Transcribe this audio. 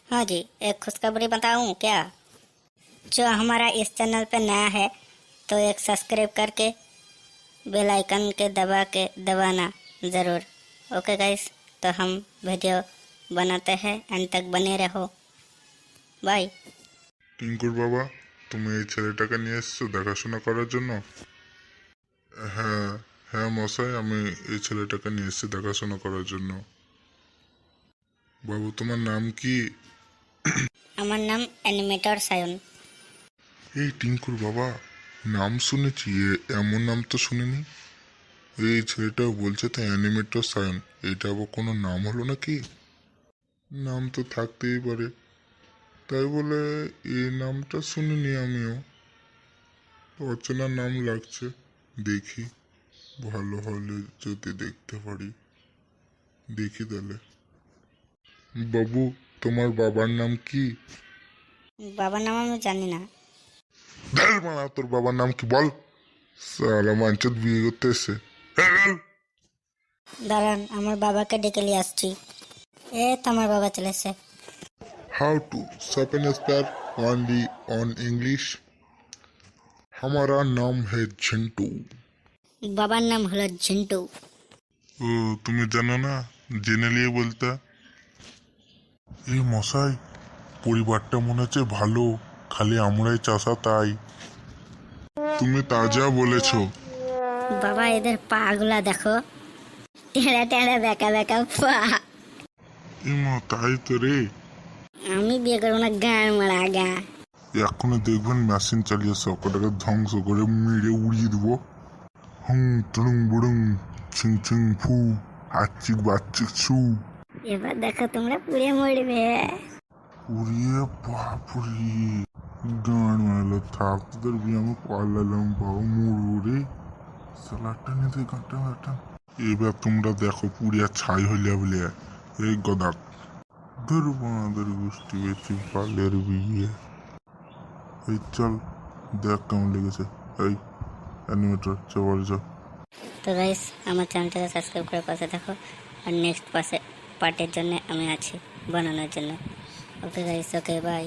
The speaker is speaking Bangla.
हाँ जी, एक खुशखबरी बताऊं क्या? जो हमारा इस चैनल पे नया है तो एक सब्सक्राइब करके बेल आइकन के दबाना ज़रूर। ओके गाइस, तो हम वीडियो बनाते हैं, एंड तक बने रहो। बाय। টিঙ্কুর বাবা, তুমি এই ছেলেটাকে নিয়ে এসছো দেখাশোনা করার জন্য? হ্যাঁ হ্যাঁ মশাই, আমি এই ছেলেটাকে নিয়ে এসেছি দেখাশোনা করার জন্য। বাবু, তোমার নাম কি? আমার নাম অ্যানিমেটর সায়ন। এই টিঙ্কুর বাবা, নাম শুনেছি, এমন নাম তো শুনিনি। এই ছেলেটাও বলছে তো অ্যানিমেটর সায়ন, এটা আবার কোনো নাম হলো নাকি? নাম তো থাকতেই পারে, তাই বলে এই নামটা শুনিনি আমিও। অচেনা নাম লাগছে, দেখি ভালো হলে যদি দেখতে পারি। দেখি তাহলে। বাবু, তোমার বাবার নাম কি? বাবার নাম আমি জানি না। ধ্যার মারা, তোর বাবার নাম কি বল। সালা মাঞ্চত বিয়ে করতে এসছে। দাঁড়ান, আমার বাবাকে ডেকে নিয়ে আসছি। তো আমার বাবা চলে এসছে। हाउ टू सेपन स्पेयर ओनली ऑन इंग्लिश। हमारा नाम है झिंटू। বাবার নাম হলো ঝিন্টু। ও, তুমি জানো না? জেনে নিয়ে বলতে। এই মশাই, পরিবারটা মনে হচ্ছে ভালো, খালি আমরাই চাষা তাই। তুমি তাজা বলেছো। বাবা, এদের পা গুলা দেখো, টেড়া টেড়া বেঁকা বেঁকা পা। ইমা, তাই তো রে। আমি বিয়ে করবো না, গান মারা গা। এখনো দেখবেন মেশিন চালিয়ে সবকটাকে ধ্বংস করে মেরে উড়িয়ে দেবো। হুম, টুড়ুং বুড়ুং, ছিং ছিং ফু, হাচ্চিক বাচ্চিক ছু। এবার দেখো তোমরা পুড়ে মরবে। উড়িয়ে বাপুরি, গান মারলো থাক, তোদের বিয়ে আমি পালালাম, বাবু মরবো রে। সালাডটা নিতে গানটা একটা। এবার তোমরা দেখো পুড়িয়া ছাই হইলে বলে এই গদাক। ধরু বাঁদের গোষ্ঠী বেশি পালের বিয়ে। এই চল, দেখ কেমন লেগেছে। এই অ্যানিমেটর চল যা। তো গাইস, আমার চ্যানেলটাকে সাবস্ক্রাইব করে পাশে থাকো, আর নেক্সট পার্টের জন্য আমি আছি বানানোর জন্য। Okay guys, okay bye.